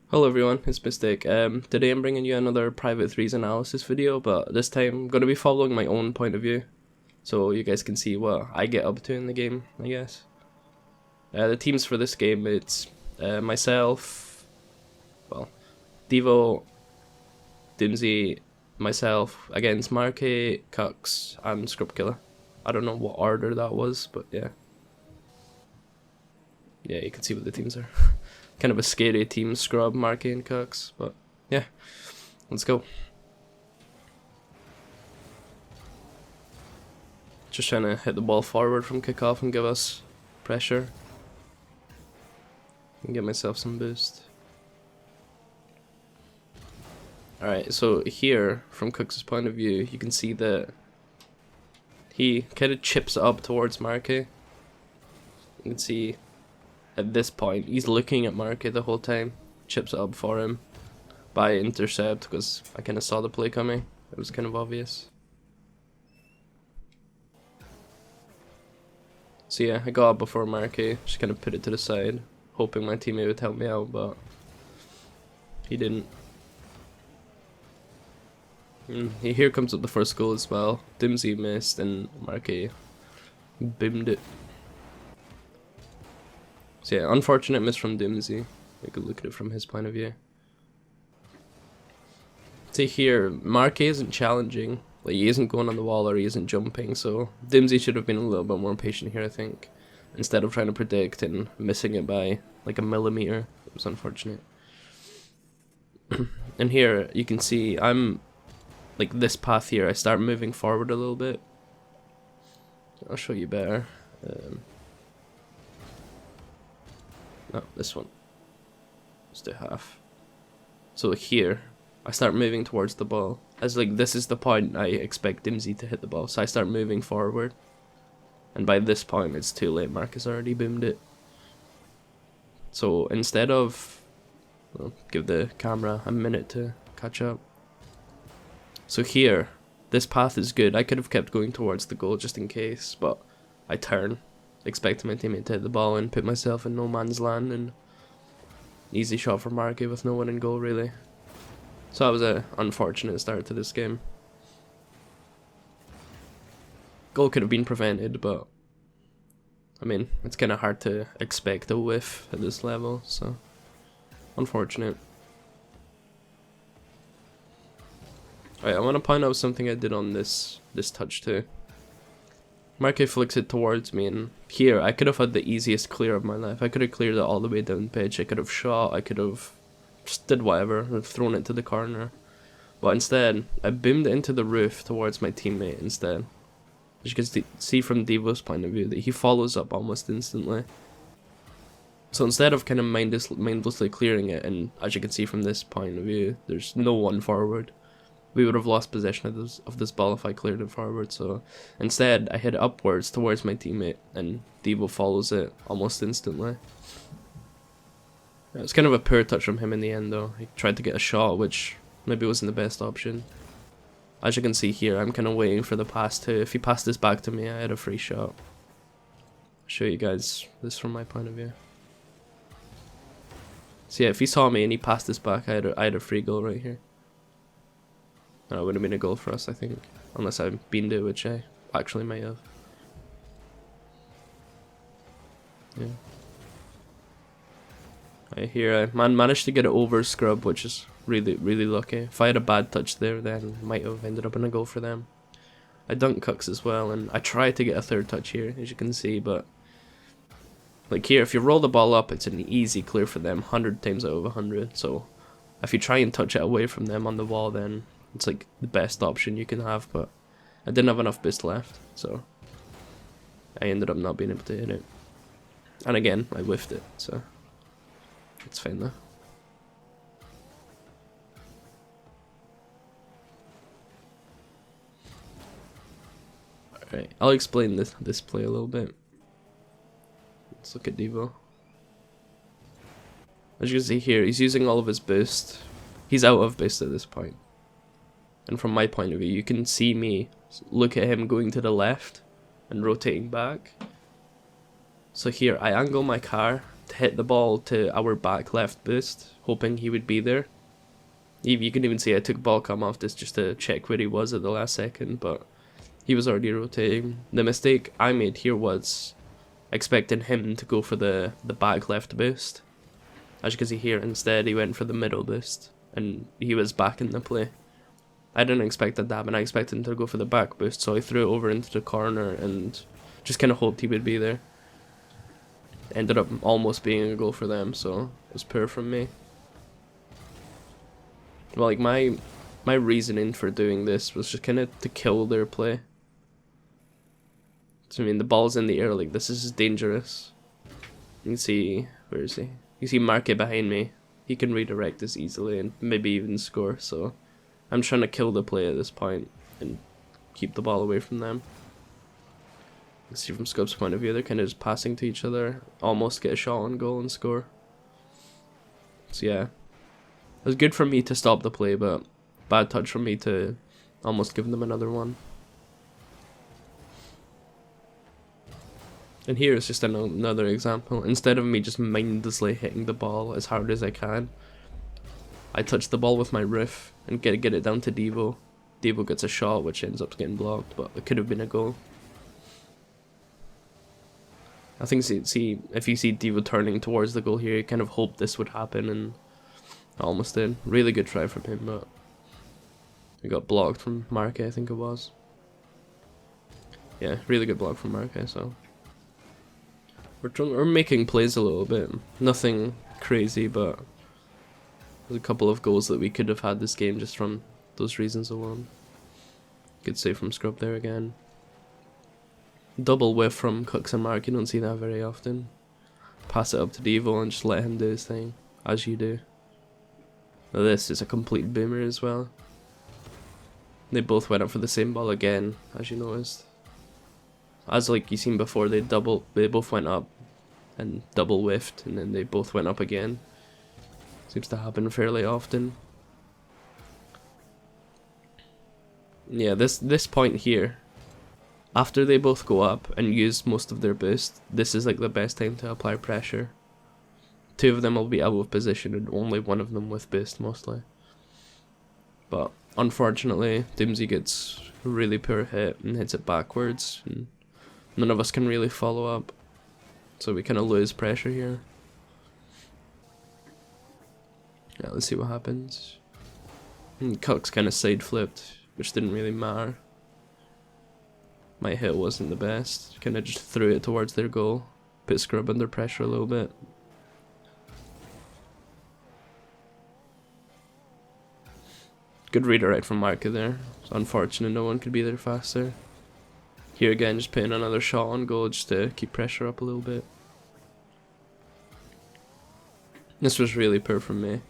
Hello everyone, it's Miztik. Today I'm bringing you another Private 3's analysis video, but this time I'm going to be following my own point of view, so you guys can see what I get up to in the game, I guess. The teams for this game, it's myself, well, Deevo, Doomsee, myself, against Marky, Cucks, and Scrubkiller. I don't know what order that was, but yeah. Yeah, you can see what the teams are. Kind of a scary team, Scrub, Marky, and Cucks, but yeah, let's go. Just trying to hit the ball forward from kickoff and give us pressure. And get myself some boost. Alright, so here, from Cooks' point of view, you can see that he kind of chips it up towards Marky. You can see at this point, he's looking at Marky the whole time, chips it up for him, but I intercept because I kind of saw the play coming. It was kind of obvious. So yeah, I got up before Marky, just kind of put it to the side, hoping my teammate would help me out, but he didn't. Here comes up the first goal as well. Doomsee missed and Marky boomed it. So yeah, unfortunate miss from Doomsee. We could look at it from his point of view. See here, Marky isn't challenging. Like, he isn't going on the wall or he isn't jumping, so Doomsee should have been a little bit more patient here, I think. Instead of trying to predict and missing it by like a millimeter. It was unfortunate. And here, you can see, I'm like this path here, I start moving forward a little bit. I'll show you better. No, this one. Let's do half. So here, I start moving towards the ball. As like, this is the point I expect Doomsee to hit the ball. So I start moving forward. And by this point, it's too late. Marcus already boomed it. So instead of, well, give the camera a minute to catch up. So here, this path is good. I could have kept going towards the goal just in case, but I turn, expecting my teammate to hit the ball and put myself in no man's land, and easy shot for Marky with no one in goal really. So that was an unfortunate start to this game. Goal could have been prevented, but I mean, it's kind of hard to expect a whiff at this level, so unfortunate. Alright, I want to point out something I did on this touch too. Marky flicks it towards me, and here I could have had the easiest clear of my life. I could have cleared it all the way down pitch. I could have shot. I could have just did whatever. Have thrown it to the corner. But instead, I boomed it into the roof towards my teammate instead. As you can see from Deevo's point of view, that he follows up almost instantly. So instead of kind of mindlessly clearing it, and as you can see from this point of view, there's no one forward. We would have lost possession of this ball if I cleared it forward, so instead I hit it upwards towards my teammate and Deevo follows it almost instantly. It was kind of a poor touch from him in the end though. He tried to get a shot, which maybe wasn't the best option. As you can see here, I'm kind of waiting for the pass too. If he passed this back to me, I had a free shot. I'll show you guys this from my point of view. So yeah, if he saw me and he passed this back, I had a free goal right here. That would have been a goal for us, I think. Unless I beamed it, which I actually might have. Yeah. Right here, I managed to get it over Scrub, which is really, really lucky. If I had a bad touch there, then I might have ended up in a goal for them. I dunked Cucks as well, and I tried to get a third touch here, as you can see, but like here, if you roll the ball up, it's an easy clear for them, 100 times out of 100. So if you try and touch it away from them on the wall, then it's like the best option you can have, but I didn't have enough boost left, so I ended up not being able to hit it. And again, I whiffed it, so it's fine though. Alright, I'll explain this play a little bit. Let's look at Deevo. As you can see here, he's using all of his boost. He's out of boost at this point. And from my point of view, you can see me look at him going to the left and rotating back. So here, I angle my car hit the ball to our back left boost, hoping he would be there. You can even see I took ball come off this just to check where he was at the last second, but he was already rotating. The mistake I made here was expecting him to go for the back left boost. As you can see here, instead he went for the middle boost, and he was back in the play. I didn't expect that to happen. I expected him to go for the back boost, so I threw it over into the corner and just kind of hoped he would be there. Ended up almost being a goal for them, so it was poor from me. Well, like my reasoning for doing this was just kind of to kill their play. So I mean, the ball's in the air, like this is dangerous. You can see, where is he? You see Marky behind me. He can redirect this easily and maybe even score, so I'm trying to kill the play at this point and keep the ball away from them. You can see from Scope's point of view, they're kind of just passing to each other, almost get a shot on goal and score. So yeah, it was good for me to stop the play, but bad touch from me to almost give them another one. And here is just another example. Instead of me just mindlessly hitting the ball as hard as I can, I touch the ball with my riff and get it down to Deevo. Deevo gets a shot, which ends up getting blocked, but it could have been a goal. I think see if you see Deevo turning towards the goal here, you kind of hope this would happen, and I almost did. Really good try from him, but he got blocked from Marky, I think it was. Yeah, really good block from Marky, so we're making plays a little bit. Nothing crazy, but there's a couple of goals that we could have had this game just from those reasons alone. Good save from Scrub there again. Double whiff from Cooks and Mark, you don't see that very often. Pass it up to Deevo and just let him do his thing, as you do. Now this is a complete boomer as well. They both went up for the same ball again, as you noticed. As like you seen before, they both went up and double whiffed, and then they both went up again. Seems to happen fairly often. Yeah, this point here, after they both go up and use most of their boost, this is like the best time to apply pressure. Two of them will be out of position and only one of them with boost mostly. But unfortunately, Doomsee gets a really poor hit and hits it backwards, and none of us can really follow up. So we kind of lose pressure here. Yeah, let's see what happens. And Cox kind of side flipped, which didn't really matter. My hit wasn't the best. Kind of just threw it towards their goal. Put Scrub under pressure a little bit. Good redirect from Marky there. It's unfortunate no one could be there faster. Here again, just putting another shot on goal just to keep pressure up a little bit. This was really poor from me.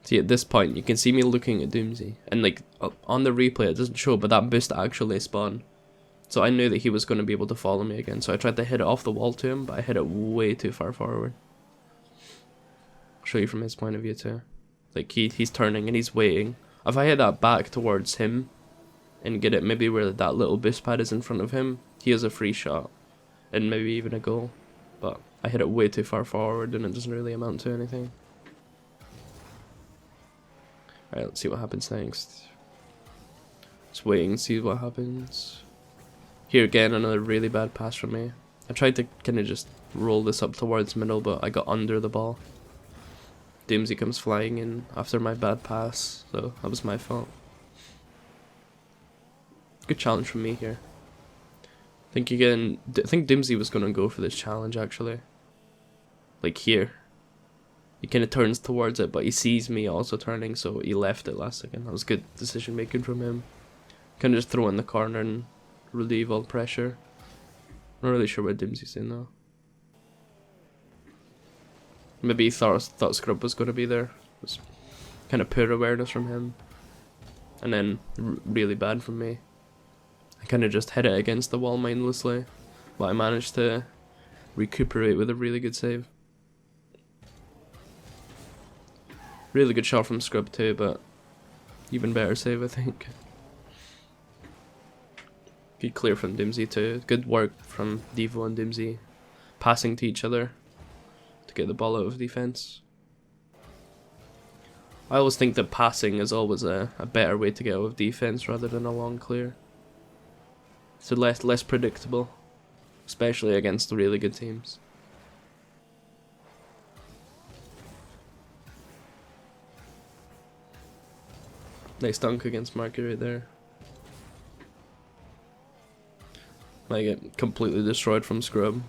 See, at this point, you can see me looking at Doomsee, and like on the replay it doesn't show, but that boost actually spun. So I knew that he was going to be able to follow me again, so I tried to hit it off the wall to him, but I hit it way too far forward. I'll show you from his point of view too. Like he's turning and he's waiting. If I hit that back towards him and get it maybe where that little boost pad is in front of him, he has a free shot and maybe even a goal. But I hit it way too far forward and it doesn't really amount to anything. Alright, let's see what happens next. Just waiting, see what happens. Here again, another really bad pass from me. I tried to kind of just roll this up towards middle, but I got under the ball. Doomsee comes flying in after my bad pass, so that was my fault. Good challenge from me here. I think Doomsee was going to go for this challenge actually. Like here. He kind of turns towards it, but he sees me also turning, so he left it last second. That was good decision making from him. Kind of just throw in the corner and relieve all pressure. Not really sure what Doomsee's in though. Maybe he thought Scrub was going to be there. It was kind of poor awareness from him. And then really bad from me. I kind of just hit it against the wall mindlessly, but I managed to recuperate with a really good save. Really good shot from Scrub too, but even better save I think. Good clear from Doomsee too. Good work from Deevo and Doomsee. passing to each other to get the ball out of defense. I always think that passing is always a better way to get out of defense rather than a long clear. It's less predictable, especially against the really good teams. Nice dunk against Marky right there. I get completely destroyed from scrub.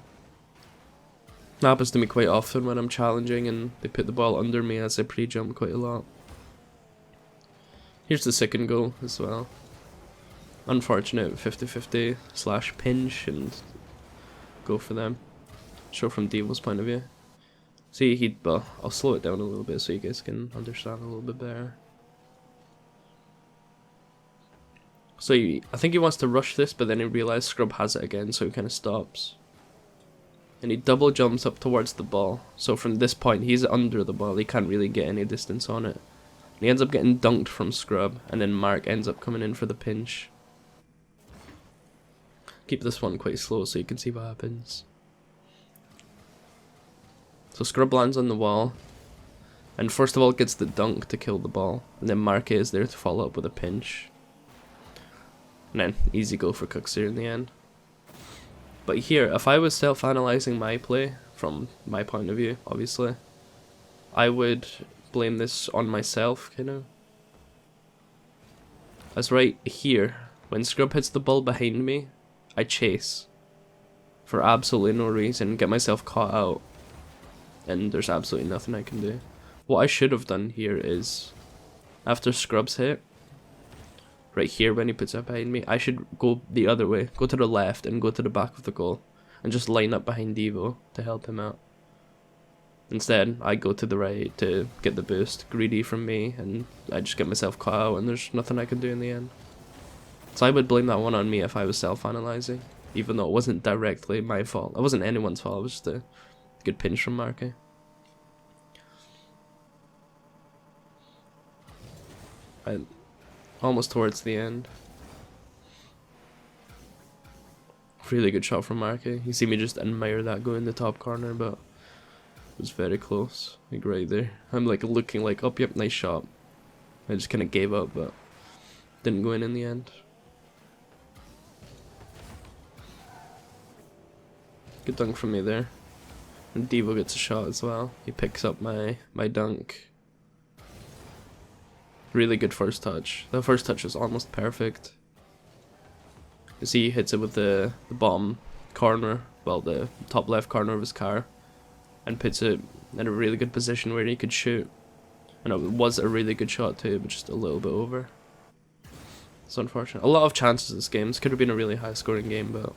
It happens to me quite often when I'm challenging and they put the ball under me as I pre-jump quite a lot. Here's the second goal as well. Unfortunate 50-50 slash pinch and go for them. Show from Deevo's point of view. See, well, I'll slow it down a little bit so you guys can understand a little bit better. So I think he wants to rush this, but then he realizes Scrub has it again, so he kind of stops. And he double jumps up towards the ball. So from this point, he's under the ball. He can't really get any distance on it. And he ends up getting dunked from Scrub, and then Mark ends up coming in for the pinch. Keep this one quite slow so you can see what happens. So Scrub lands on the wall, and first of all gets the dunk to kill the ball, and then Marky is there to follow up with a pinch. And then easy goal for Cookser in the end. But here, if I was self-analyzing my play, from my point of view, obviously, I would blame this on myself, kind of. As right here, when Scrub hits the ball behind me, I chase. For absolutely no reason, get myself caught out. And there's absolutely nothing I can do. What I should have done here is, after Scrub's hit, right here when he puts it behind me, I should go the other way, go to the left and go to the back of the goal and just line up behind Deevo to help him out. Instead, I go to the right to get the boost, greedy from me, and I just get myself caught out and there's nothing I can do in the end. So I would blame that one on me if I was self-analyzing, even though it wasn't directly my fault. It wasn't anyone's fault, it was just a good pinch from Marky. Almost towards the end. Really good shot from Marky. You see me just admire that go in the top corner, but it was very close. Like right there. I'm like looking like, oh yep, nice shot. I just kind of gave up, but didn't go in the end. Good dunk from me there. And Deevo gets a shot as well. He picks up my dunk. Really good first touch. The first touch was almost perfect. You see he hits it with the bottom corner, well the top left corner of his car, and puts it in a really good position where he could shoot. And it was a really good shot too, but just a little bit over. It's unfortunate. A lot of chances this game. This could have been a really high scoring game, but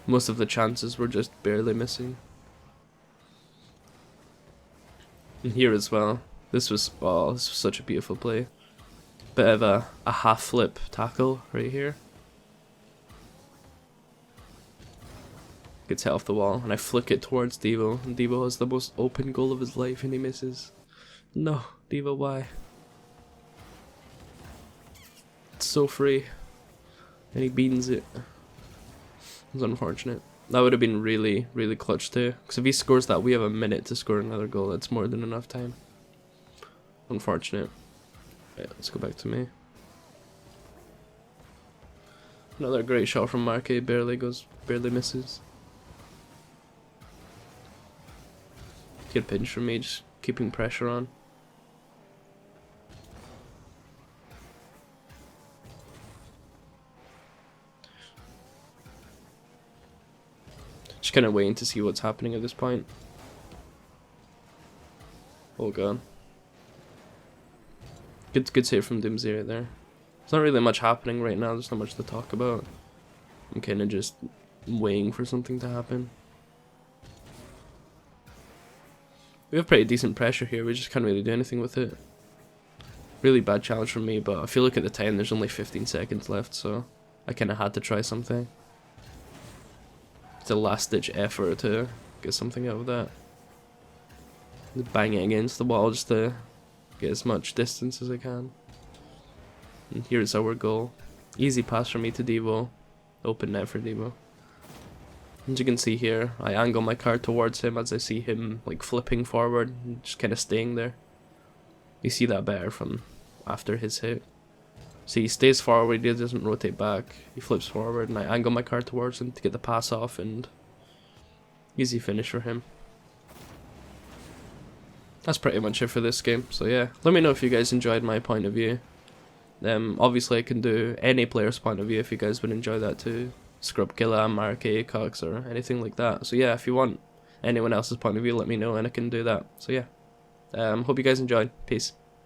most of the chances were just barely missing. And here as well. This was such a beautiful play. Bit of a half flip tackle right here. Gets hit off the wall, and I flick it towards Deevo, and Deevo has the most open goal of his life, and he misses. No, Deevo, why? It's so free, and he beans it. It's unfortunate. That would have been really, really clutch too, because if he scores that, we have a minute to score another goal. That's more than enough time. Unfortunate. Right, let's go back to me. Another great shot from Marky, barely misses. Good pinch from me, just keeping pressure on. Just kind of waiting to see what's happening at this point. Oh god. Good save from Doomsee right there. There's not really much happening right now, there's not much to talk about. I'm kind of just waiting for something to happen. We have pretty decent pressure here, we just can't really do anything with it. Really bad challenge from me, but I feel like at the time there's only 15 seconds left, so I kind of had to try something. It's a last ditch effort to get something out of that. Bang it against the wall just to get as much distance as I can. And here's our goal. Easy pass from me to Deevo. Open net for Deevo. As you can see here, I angle my card towards him as I see him like flipping forward and just kind of staying there. You see that better from after his hit. See, he stays forward, he doesn't rotate back, he flips forward, and I angle my card towards him to get the pass off, and easy finish for him. That's pretty much it for this game, so yeah, let me know if you guys enjoyed my point of view. Obviously I can do any player's point of view if you guys would enjoy that too. Scrubkilla, Marky, Cox, or anything like that. So yeah, if you want anyone else's point of view, let me know and I can do that. So yeah, hope you guys enjoyed. Peace.